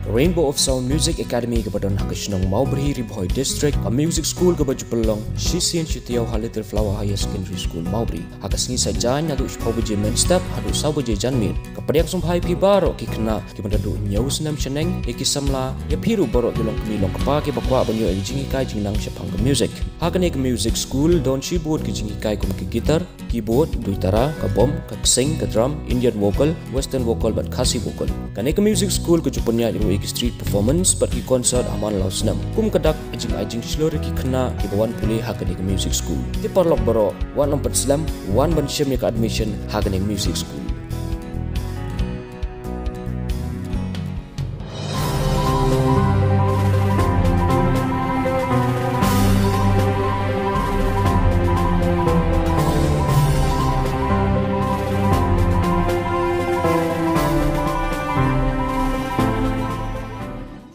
Rainbow of Sound Music Academy kepada Hakashnong Maubri Ribhoi District, a music school kepada Pelong, Shisian Shitiau Little Flower Higher Secondary School Maubri. Hakasni saja nyadu Shpobuji Main Step, hadu Sabuji Janmin. Kepada yang sumpai pi barok ki kena ki mandadu nyau senam cheneng ki samla ya piru borok ki long kemilong kepa ki bakwa banyo ki jingi kai jingnang Shapang music. Hakane ki music school don keyboard ki jingi kai kum ki gitar, keyboard, duitara, ka bom, ka sing, ka drum, Indian vocal, western vocal but khasi vocal. Kane ki music school ki jupunya ki street performance but ki concert aman law senam. Kum kadak ajing slore ki kena ki bawan pulih hakane ki music school. Ti parlok baro 1 slam 1 ban shim ki admission hakane music school.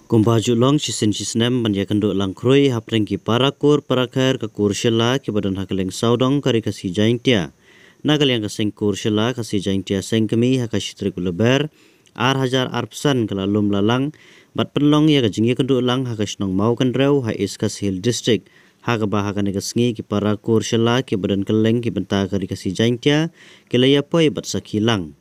Kumbaju long sisnem banyakan dok langkroi hapreng ki parakur parakher ke kurshela ki badan hakeleng saudong kari kasi jaintia nagal yang kaseng kurshela kasi jaintia sengkemi hakashitri kuleber hajar arpsan kelalum lalang bat penlong ya kajingi kenduk lang hakashnong mau kendrew ha iskas hill district hakaba hakane kasngi ki parakur shela ki badan keleng ki benta kari kasi jaintia kilaya poi bat sakilang.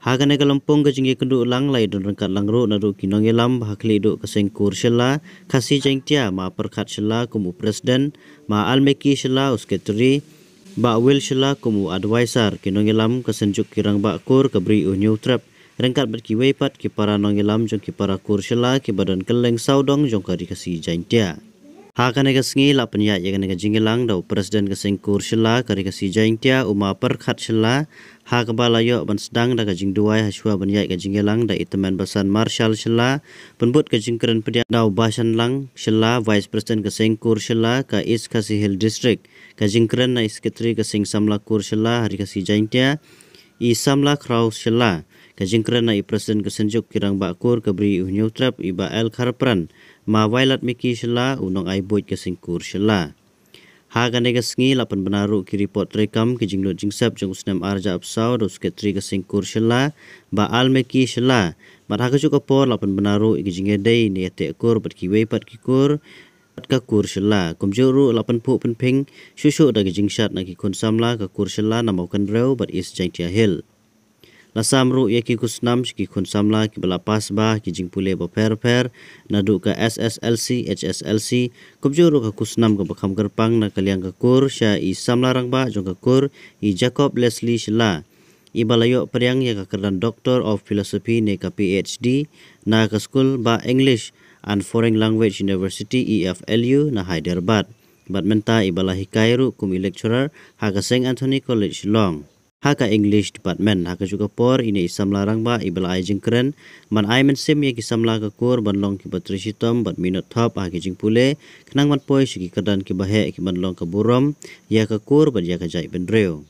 Hakane kalampung kajingi kenduk lang lai don rengkat langro nadu kinong yelam hakli duk kasengkur shela kasi jengtia ma perkat shela kumu presiden ma almeki shela usketri ba wil shela kumu advisor kinong yelam kasenjuk kirang bakur kabri unyu trap rengkat berkiwei pat ki para nong yelam jong ki para kur shela ki badan keleng saudong jong kari kasi jengtia. Hakane kasngi la penyak yakane kajingilang dau presiden kasengkur shela kari kasi jengtia uma perkat shela ha kabalayo ban sedang da kajing duai haswa banyak kajingilang da iteman basan marshal shela penbut kajingkeren pediak dau basan lang shela vice president kasengkur shela ka east kasi hill district kajingkeren na sekretari kaseng samla kur shela hari kasi jengtia i samla kraus shela kajingkeren na i presiden kasenjuk kirang bakur kabri unyu trap iba el kharpran ma violet miki shela unong aibut kasengkur shela. Hakane kasngi lapan benaru ki report rekam ki jinglot jingsap jong usnam arja apsau do sekretari kasengkur shela ba almeki shela mat hakajuk apor lapan benaru ki jingedei ne te kur bat ki wei pat ki kur pat ka kur shela kumjuru lapan pu penping shushu da ki jingsat na ki kun samla ka kur shela na mau kan rew bat is jangtia hill. Lasamru ya ki kusnam ki kun samla ki belapas bah ki jingpule ba per nadu ka SSLC HSLC kubjuru ka kusnam ka bakam gerpang na kaliang ka kur sya i samla rang ba jong ka kur i Jacob Leslie shela i balayo periang ya ka kerdan Doctor of Philosophy ne ka PhD na ka school ba English and Foreign Language University EFLU na Hyderabad bat menta i balahi Kairu kum lecturer ha ka St Anthony College Long. Haka English Department haka juga por ini isamla rangba ibala ajing keren man aimen sim ya kisamla ka kur banlong ki batrisitom bat minut top haki jing pule kenang man poi sigi kadan ki bahe ki banlong ka burom ya ka kur bat ya ka jai bendreo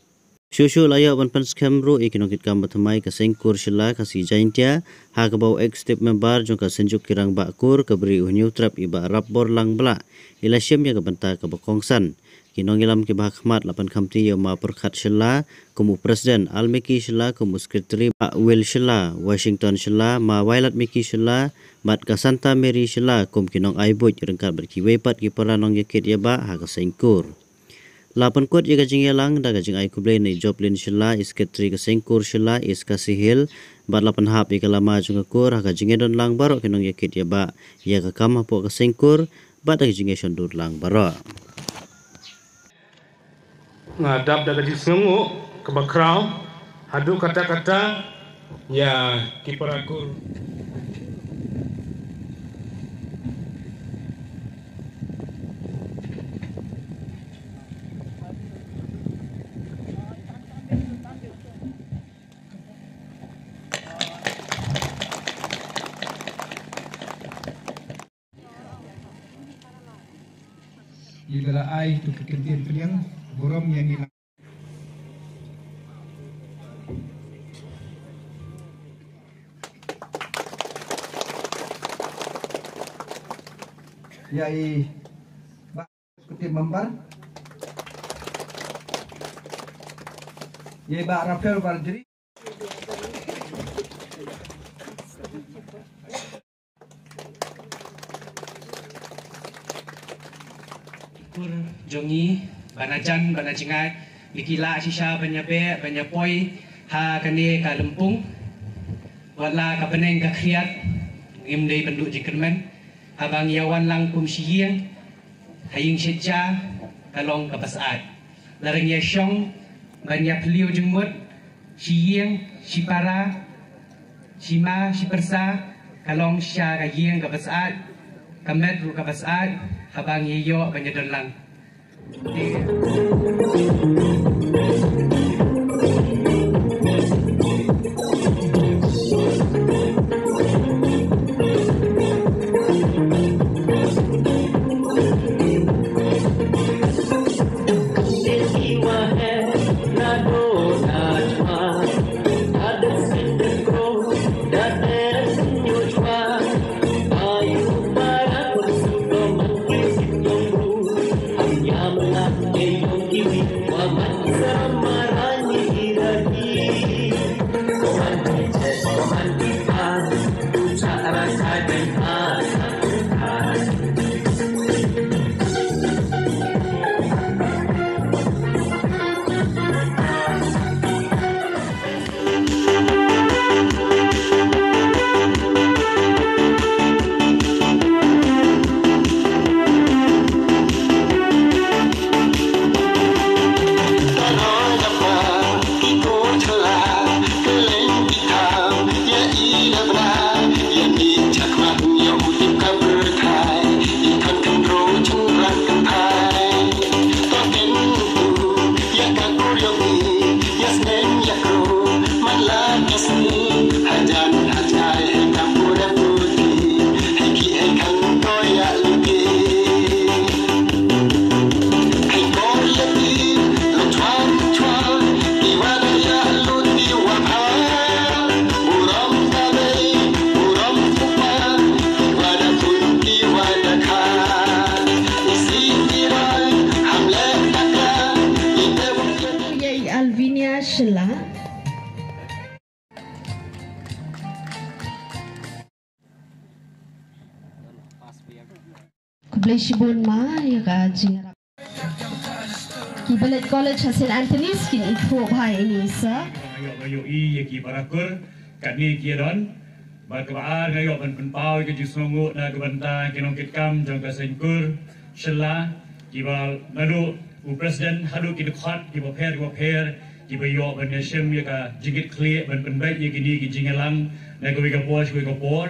shushu layo ban pan skemru ikinokit kam batamai ka sengkur shela kasi jaintia haka bau ex step member jong ka senjuk kirang ba kur ka beri unyu trap iba rapbor lang bla ila syem ya ka banta ka bakongsan kinong ilam ki bahakmat lapan kamti yo ma perkat shela kumu presiden almeki shela kumu sekretari ba wil shela Washington shela ma violet meki shela mat ka Santa Mary shela kum kinong aibut rengkat berkiwei pat ki para nong yakit ya ba ha ka sengkur lapan kot ya kajing yalang da kajing ai kublai nei Joplin shela sekretari ka sengkur shela is kasi hill bat lapan hap ya lama jung kur ha kajing don lang baro kinong yakit ya ba ya ka kam po ka sengkur bat da kajing shondur lang baro ngadap daga jisengu ke bakrau hadu kata-kata ya kiparakur Ila ai tu kekendian peliang borom yang hilang. Yai ba kuti member. Yai ba Rafael Bardri. Parakur jongi banajan banajingai bikila sisa banyabe banyapoi ha kane ka lempung wala ka peneng ka khiat ngimdei penduk jikermen habang yawan lang kum siang haying seja kalong ka pasat lareng ya syong banyak liu jemut siang sipara sima sipersa kalong sya ka yeng ka pasat kamet ru ka pasat habang iyo banyadon lang Kubleshibun ma ya ka jingarap Kibalet College St. Anthony's kin itho bhai ini sa ayo i ki Parakur kani kiron ba ka ayo ban penpau ke jisongo na gebanta kinong kitkam jong ka sengkur shela kibal nadu u president hadu ki dukhat ki bapher ki bayo ban yasem ya ka jigit kle ban penbai ye kini ki jingalang na ko ka pos ko por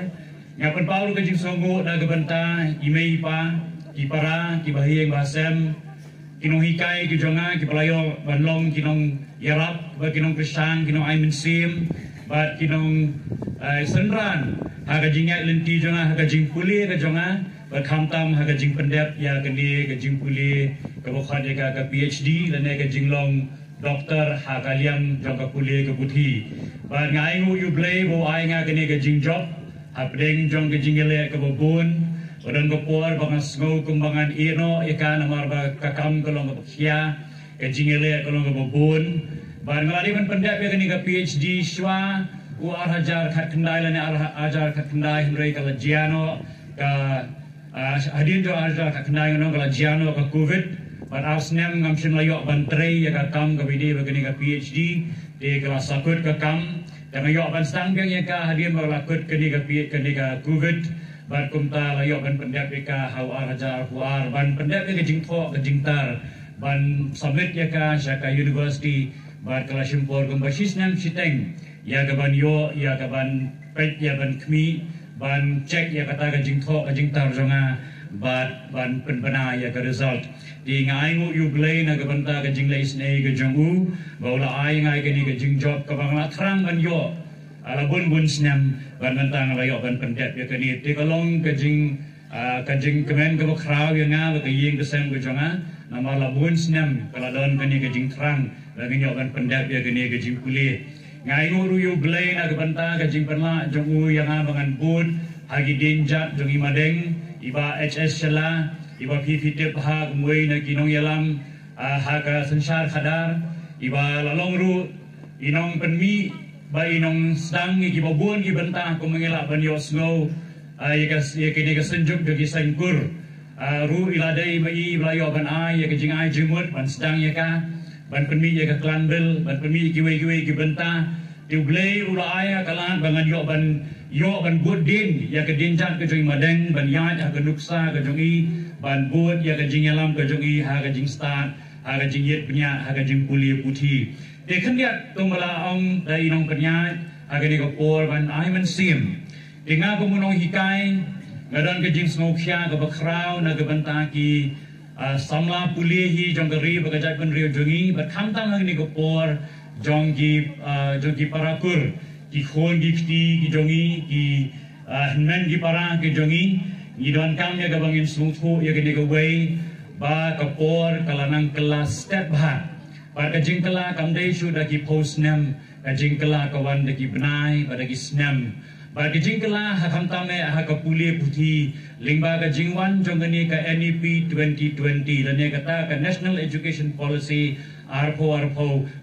ngapan Paul ke jisongo na gebanta imei pa ki para ki bahiyeng basem kinong hikai ki jonga ki palayo banlong kinong yarap ba kinong krisang kinong aimen sim ba kinong senran haga jinga lenti jonga haga jing puli ka jonga ba khamtam haga jing pendep ya kani ka jing puli ka bokhat ka PhD lane ka jinglong doktor haga liam jonga puli ka buthi ba ngai ngu yu blay bo ai nga kani ka jing job hapdeng jong ke jingele ke bobun odon gopor bangas ngau kumbangan ino ikan amar ba kakam kolong ke khia ke jingele kolong ke bobun ban ngalari ban pendap ya kini ke PhD shwa u arhajar khat kendai lane arhajar khat kendai hrei kala jiano ka hadin jo arhajar khat kendai ngono kala jiano ka covid ban asnem ngamsim layo ban trei ya ka kam ke bidi ba kini ke PhD de kala sakut ka kam dan ayok ban stang biang ya ka hadian berlakut kini ka COVID ban kumta ayok ban pendap ka hawar hajar huar ban pendap ka jingtho ka jingtar ban submit ya ka Shaka University ban kelas impor kumbasis nam siteng ya ka ban yo ya ka ban pet ya ban kmi ban check ya kata ka jingtho ka jingtar jonga ban penbana ya ka result di ngai ngu yu blay na gabanta ka jinglay snay ka jongu baula ai ngai ka ni ka jingjob ka bangla thrang ban yo ala bun snam ban bantang layo ban pendep ya ka ni ti kalong ka jing kemen ka bokraw ya nga ka ying ka sem ka jonga na mala bun snam kala don ka ni ka jing thrang la ni yo ban pendep ya ka ni ka jing puli ngai ngu yu blay na gabanta ka jing panla jongu ya nga bangan bun hagi dinjat jongi madeng iba HS Shela iba PVT pahag muay na kinong yalam haga sensar khadar iba lalong ru inong penmi ba inong stang ikibabuan ki benta ko mangila ban yo snow kini ka senjuk de sengkur ru iladai mai belayo ban ai ya ke jing ai jimut ban sedang ya ka ban penmi ya ke klanbel ban penmi kiwe ki benta tiu blei ula ai kalan bangan yo ban bud din ya ke dinjat ke jing madeng ban yat ha ke nuksa ke jongi ban bud ya ke jing yalam ke jongi ha ke jing start ha ke jing yet punya ha ke jing puli putih de kan dia tumala ong dai nong kenya ha ke ni ko por ban ai man sim Dengar kemunong hikai, ngadan ke jing snoksia ke bakrau na ke bentaki, samla pulihi jong keri bagajak penrio jongi, berkamtang hang ni kopor jong ki parakur, ki khon ki pti ki jongi, ki men ki parang ki jongi, idon kam ya ke bangin snukho ya ke ni kewei, ba kopor kalanang kelas step ba, ba ke jing kela kamdai sudah ki post nem, ke jing kela kawan de ki benai, pada ki snem. Bagi jingkala hakam tame hak puli putih lingba ke jingwan jongani ke NEP 2020 dan dia kata ke National Education Policy arpo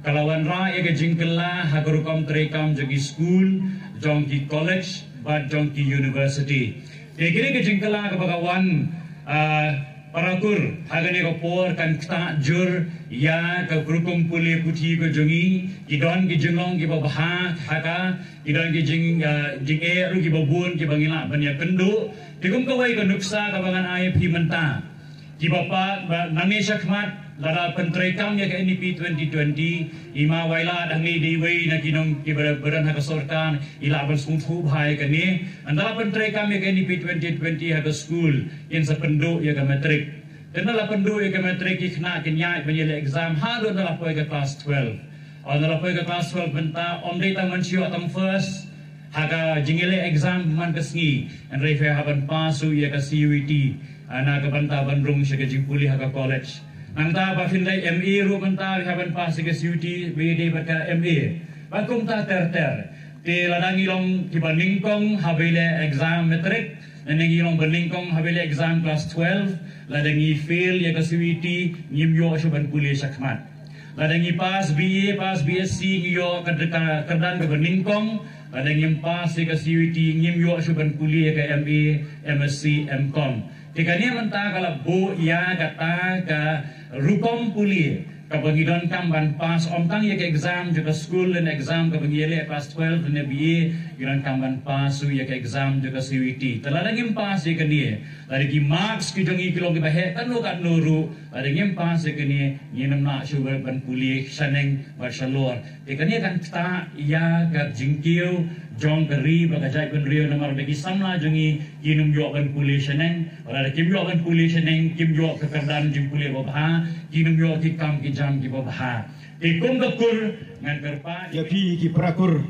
kalawan ra ke jingkala hak rukam terekam jagi school jongki college bad jongki university. Kini ke jingkala ke bagawan parakur hagani ko por kan kta jur ya ke grukum puli putih ke jongi kidon ki jenglong ki babha haka kidon ki jing e ru ki babun ki bangila banya kendu tikum kawai ke nuksa ka bangan ai phi menta ki bapa nangi sakmat lara pentrekam ya ke NEP 2020 ima waila dangi di wei na kinong ki beran haka sorkan ila ban sungfu bhai ke ni antara pentrekam ya ke NEP 2020 haka school in sa pendu ya ke metrik Kenala pendu ya ke metrik ki kena kenyai penyele exam hadu adalah poe ke kelas 12 adalah poe ke kelas 12 benta om data mansio atam first haka jingele exam man kesngi and refe haban pasu ya ke CUET ana ke benta bandung se ke jingpuli haka college Nanta ba finlay MA ru benta haban pas ke CUET BD baka MA bakum ta ter te ladang ilong kibaningkong habile exam metrik Neng ilong berlingkong habile exam kelas 12 ladangi fail ya ke CUET ngimyo suban kuliah sakmat ladangi pas BA pas BSc ngyo kerdan ke berlingkong ladangi pas ya ke CUET ngimyo suban kuliah ke MA MSc MCom tikanya mentah kalau bu ya kata ke rukom kuliah Kapangidon kamban pas omtang ya ke exam juga school dan exam kapangile kelas 12 dan BA giran kamban pas su ya ke exam juga CUET teladangim pas ya ke dia lagi marks ki jongi kilo ki bahe kanu kat nuru ladangim pas ya ke dia nginam nak subar ban pulih saneng barsalor ikania kan ta ya kat jingkiu jong keri bagajai ban rio namar bagi samla jongi kinum yo ban pulih saneng ora kim yo ban pulih saneng kim yo kekerdan jing pulih babha kinum yo tikam ki jam ki babha ikum kekur ngan kerpa ya pi ki prakur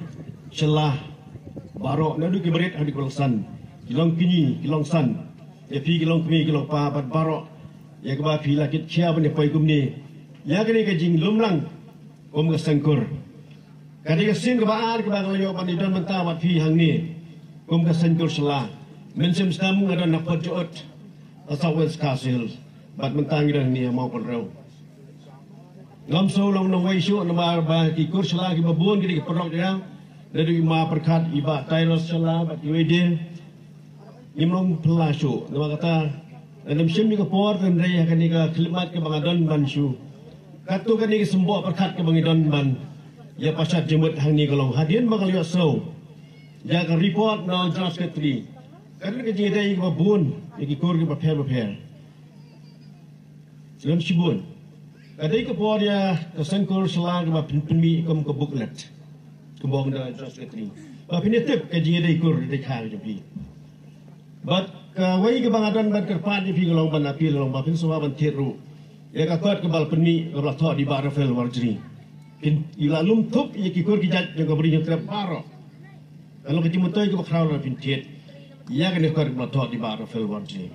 celah barok nadu ki berit hadi kolsan kilong kini kilong san ya pi kilong kemi kilong pa bat barok ya ke ba pi lakit chia bane pai kumni ya kini ke jing lumlang om ke sengkur kadi ke sin ke baar ke bangal yo pani don menta wat pi hang ni om ke sengkur celah mensem stam ngadan nak pojot asawes kasil bat mentang dan ni mau penrau ngam so long nong wai shu nama ba ki kur celah ki babun ki perok dia dari ma perkat iba tailos celah bat ki wede nimlong pelashu nama kata dalam sim ni ke por dan raya kan ni ke klimat ke bangadon banshu katu kan ni ke sembo perkat ke bangadon ban ya pasat jemut hang ni kolong hadian bakal yo so ya ke report no Josh Ketri kan ke jidai ke babun ki kur ke paper dalam sibun kadai ke por dia ke sengkur celah ke penmi kom ke booklet kembang dah Josh Ketri ba pinetip ke jidai kur de khar jepi Bat kawai ke bangadan bat kerpat di pingolong ban api long bapin semua ban tiru. Ya kakot ke bal peni ke belatok di bar Rafael Warjri. Pin ilalum tup ya kikur kijat yang keberi yang terap baro. Kalau kecimutoi ke bakrau pin tiet. Ya kan kakot ke belatok di bar Rafael Warjri.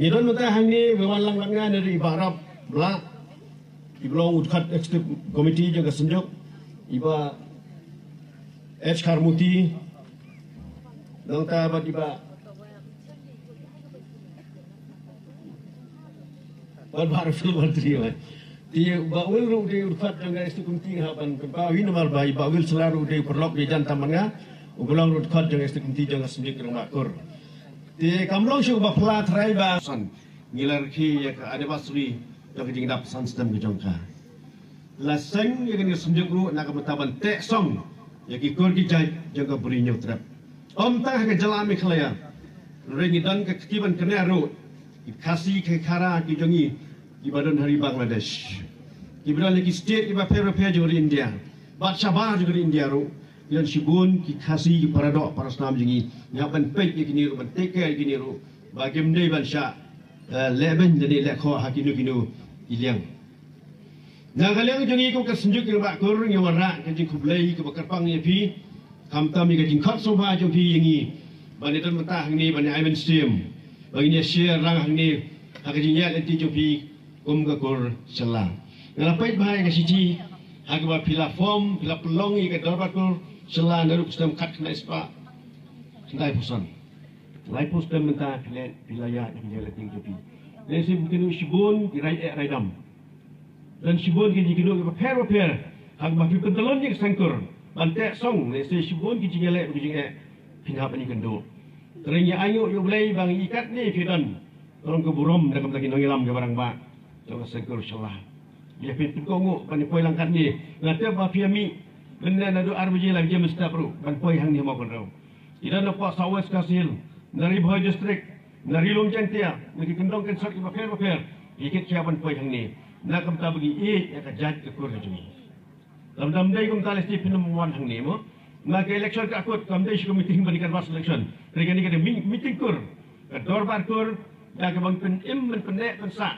Ngidon mentah hangi bewalang langgan dari Ibarab belak. Iblong udkat eksekutif komiti jaga senjuk. Iba H. Karmuti Nang tabat iba Balbar film trio dia bawil ru dia urfat dengan istu kunting haban kebawi nomor bayi bawil selalu dia perlok di jantan manga ugulang urfat dengan istu kunting jangan sendiri kerang makur Di kamlong syuk ba pla trai ba san ngilar ki ya ka ada basri ya ka jingdap san sistem ke jongka. La seng ya kan sunjuk ru nak metaban tek song ya ki kor ki jai jaga beri nyau trap. Om tah ke jalami khlaya. Rengi dan ke kiban kena ru kasih ke kara ki jongi di badan hari Bangladesh. Ibra lagi state iba pera jori India. Bat Sabah juga di India ru. Dan sibun ki kasih ki paradok para senam jengi. Nyapan pek ki kini ru ban take care kini ru. Bagi mendai ban sya leben jadi lekho hakinu iliang. Nah kalian jengi ko kesenjuk ki bak kur ngi warak ke jing kublai ke bakarpang ye pi. Kam tami ke jing khot soba jong pi yengi. Ban itu mentah ni ban Ivan Steam. Bagi ni share rang ni hak jing ya nanti jong pi ke kur selang. Ngelapai bahaya ke siji agak pila form pila pelongi ke dorbat kur selang daruk sistem kat kena ispa sentai pusan lai pus tem mentah pila ya yang dia letting jopi lesi mungkin sibun di rai dam dan sibun ki jikino ke pair agak mafi pentelon ni sangkur bantek song lesi sibun ki jingele pinap ni kendo terenya ayo yo belai bang ikat ni fidan orang ke burom dak lagi nongilam ke barang ba coba sangkur selah dia pintu kongo panipoi langkat ni ngata ba fiami benda nadu arbuji lagi dia mesti perlu panipoi hang ni mau kau ida no pas sawes kasil dari Boy district dari Lom Jantia lagi kendong kan sak ba fair ikit sia panipoi hang ni nak kamta bagi ya ka jaj ke kur ni dam dai kum talis ti pinam wan hang ni mo maka election ka akut kam dai meeting banikan was election regani ka meeting kur ka dorbar kur ya ka bang pen im men pendek pen sa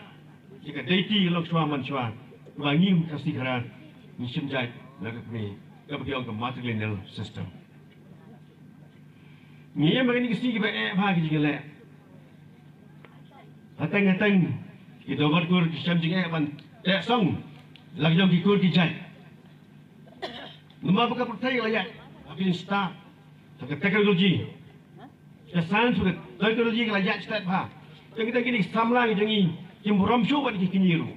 jika deiti lok swaman swa wangi kasih kara mission jai lagu kami bagi orang ke matrilineal system ni yang begini kasih kita bagi juga hatang kita berkur sistem juga ban tak song lagi jauh kikur kijai lemah bukan percaya layak akhirnya start teknologi kesan sudah teknologi layak start bah yang kita gini samlang jangi jemburam syubat di kiniru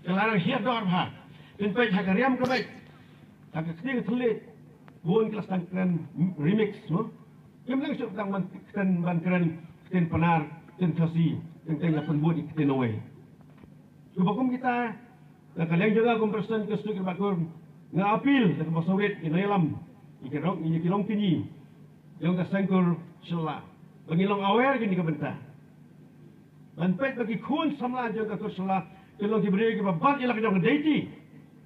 kelarang hiap dor bah dan baik hagariam ke baik agak kecil telit buon kelas tangkran remix no yang langsung tang ban keren penar dan kasih yang tengah penbuat ikten away kubakum kita kalian juga kompresan ke stuk bakur ngapil dan pasawit inalam ikirong tini yang kasangkur sela bangilong aware gini kebentah dan baik bagi kun samla juga ke sela kalau diberi ke babat ialah kejong deity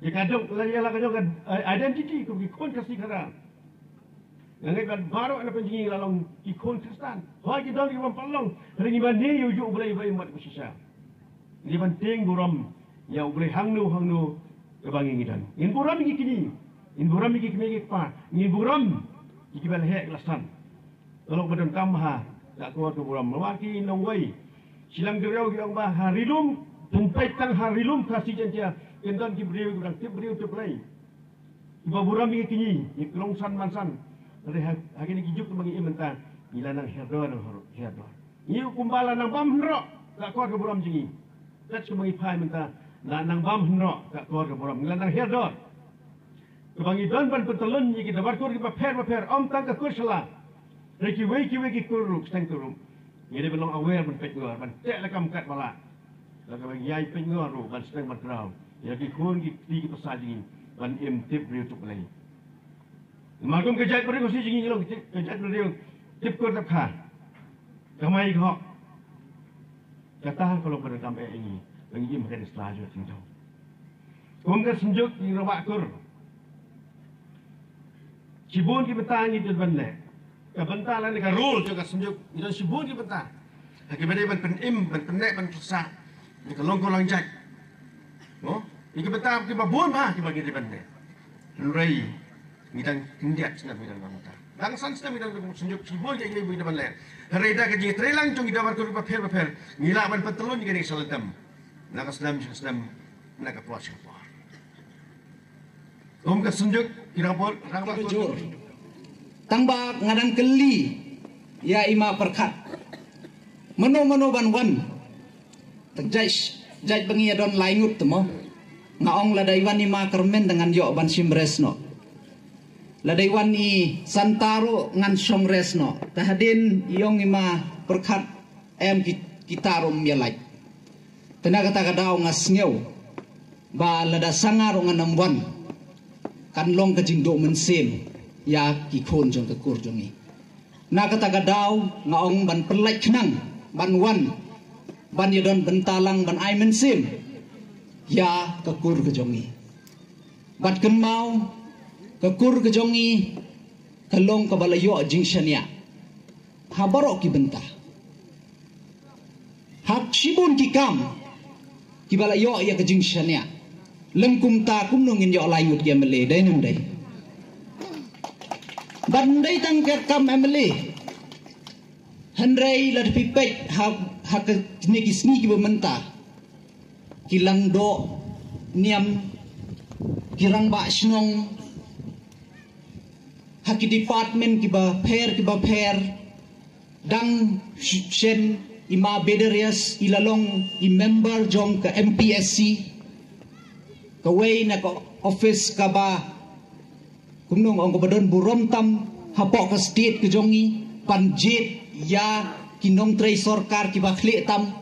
jika dong ialah kejong identity ku ikon kasih kara ngai ban baru ana penjing lalong ikon Kristen bagi dong ke pampalong ringi bani yuju boleh mat bersisa di penting buram ya boleh hangnu ke bangi ngidan in buram iki kini in buram iki kini pa in buram iki bal hek lasan kalau badan tamha tak kuat ke buram mawaki nongwai silang gerau yang bah harilum tempat tang harilum kasih jantia kendan ki beriu kurang tip beriu tu play iba buram iki kini iklongsan mansan dari hari ni kijuk bagi imenta ilanang herdor iu kumbala nang bam hendro tak kuat ke buram jingi tak cuma ipai menta nang bam hendro tak kuat ke buram ilanang herdor kebangi don ban petelun iki dabar kur ki paper om tang ke kursela reki weki kuruk stang kuruk ini belum aware ban pek ngor ban tek lekam kat bala laga bagi yai pek ngor ru ban stang ban draw ya ki kun ki ti pasal jingi ban im tip beriu tu play Magum kejat beri kursi jingi lo kejat beri tip kur tak kah. Kamai kok. Kata kalau pada sampai ini bagi mereka setelaju tinggal. Kumkan senjuk di rawak kur. Cibun ki betang itu benda. Kebentar lah ni kan rule juga senjuk. Itu cibun ki betang. Lagi benda ban penim ban penek ban susah. Ni kalau kolong jak. Oh, ni kebentar ki babun bah ki bagi di benda. Nurai. Midang tindiat senang midang bangta. Langsan senang midang senjuk cibul yang ini midang lain. Herida kerja terelang cung kita berkuru paper. Ngila ban petelun juga ni selatem. Nak senam nak puas siapa. Om kesenjuk kira pol rangbat jur. Tangbak ngadang keli ya ima perkat. Mano ban wan. Jaj bengi don laingut temo. Ngaong ladaiwan ima kermen dengan yok ban simbresno. ladai wan i santaro ngan songres no tahadin iong ima perkat em kitarum yalai tenaga kata daw ngas ngeu ba lada sangar ngan namwan kan long ka jingdo mensem ya ki khon jong ka kur jongi na kata daw ngaong ban perlai khnang ban wan ban yadon bentalang ban ai mensem ya ka kur ka jongi bat kan mau ka kur ka jongi kalong ka balayo jingshania habarok ki benta hak shibun ki kam ki balayo ya ka jingshania lengkum ta kum nungin yo layut ya mele dai nung dai bandai tang ker kam emele handrai la pipet hak ni ki sni ki bementa kilang do niam kirang ba snong haki department ki ba pher dang shen ima bederias ilalong i member jong ka MPSC kaway na ka office ka ba kumnong ang kabadon burom tam hapok ka state ka jongi panjit ya kinong tray sorkar ki ba kli tam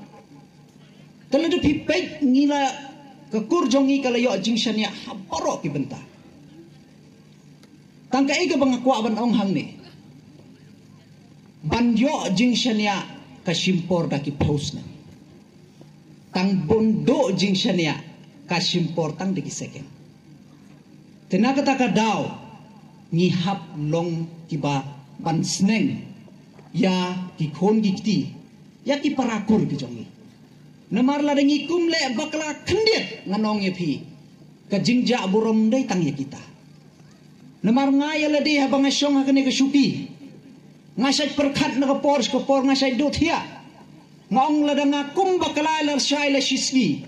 talado pipek ngila ka kurjongi kalayo jingshan ya haporo ki benta tangka ega bang akwa ban ong hang ni banyo jingshan ya kasimpor da ki post na tang bondo jingshan ya kasimpor tang di ki second tenaga taka daw ngihap long kiba ban sneng ya ki khon gikti ya ki parakur ki jongi namar la dengi kumle bakla kendiet nganong ye phi ka jingja burom dai tang ye kita namar ngaya la de habang asyong hakane ka syupi ngasai perkhat na ka por ngasai dot hia ngong la danga kum bakla la syai la shisni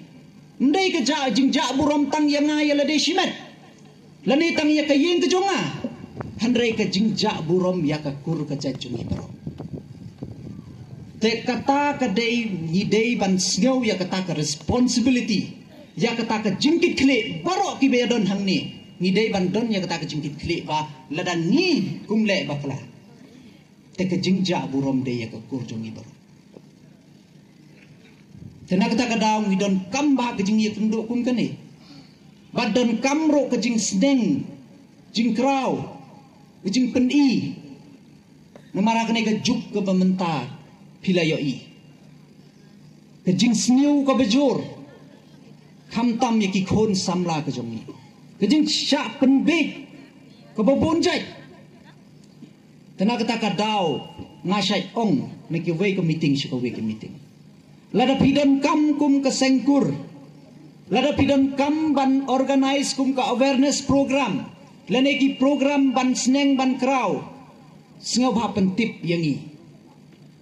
ndai ka ja jingja burom tang ye ngaya la de shimet lani tang ye ka yin ka jonga handrai ka jingja burom ya ka kur ka jajungi bro te kata ka dei ni dei ban sneu ya kata ka responsibility ya kata ka jingkit kle baro ki be don hang ni dei ban don ya kata ka jingkit kle ba ladan ni kumle bakla te ka jingja burom de ya ka kurjongi baro tena kata ka daw ni don kamba ka jingi kundo kum kane badon kamro ka jing sneng jing kraw jing peni namara kane ka juk ka pementa pilayoi kejing sniu ka bejur khamtam yaki khon samla ka jongi kejing sha penbe ka babonjai tena kata ka daw ngasai ong meki we ka meeting shi ka we ka meeting lada pidon kam kum ka sengkur lada pidon kam ban organize kum ka awareness program leneki program ban sneng ban kraw sngau ba pentip yangi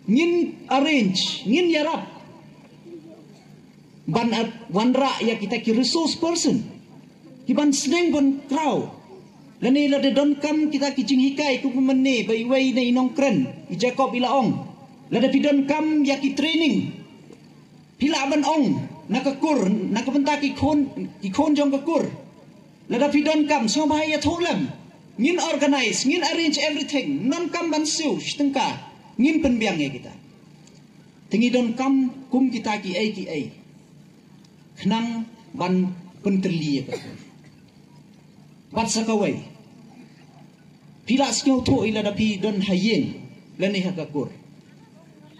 ngin arrange ngin yarap ban wanra ya kita ki resource person ki ban sneng ban kraw lani la de don kam kita ki jing hikai ku menne bai wei nei nong kren i jacob ilaong la de pidon kam ya ki training pila ban ong nakakur nakabenta ki khon jong ka kur la de pidon kam so bahaya tholam ngin organize ngin arrange everything non kam ban siu stengka ngin penbiang ya kita tingi don kam kum kita ki ai khnang ban penterli ya bat sakawai pilas nyo tho ila da pi don hayen lani hakakur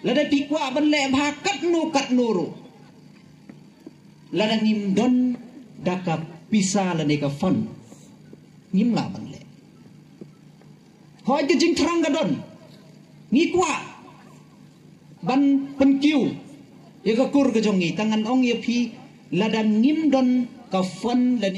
lada pi kwa ban le bha kat no ro lada ngim don daka pisa lani ka fon ngim la ban le hoi ke jing thrang ga don ngi kwa ban penkiu ya ka kur ka jongi tangan ong ya phi ladan ngim don ka fon lani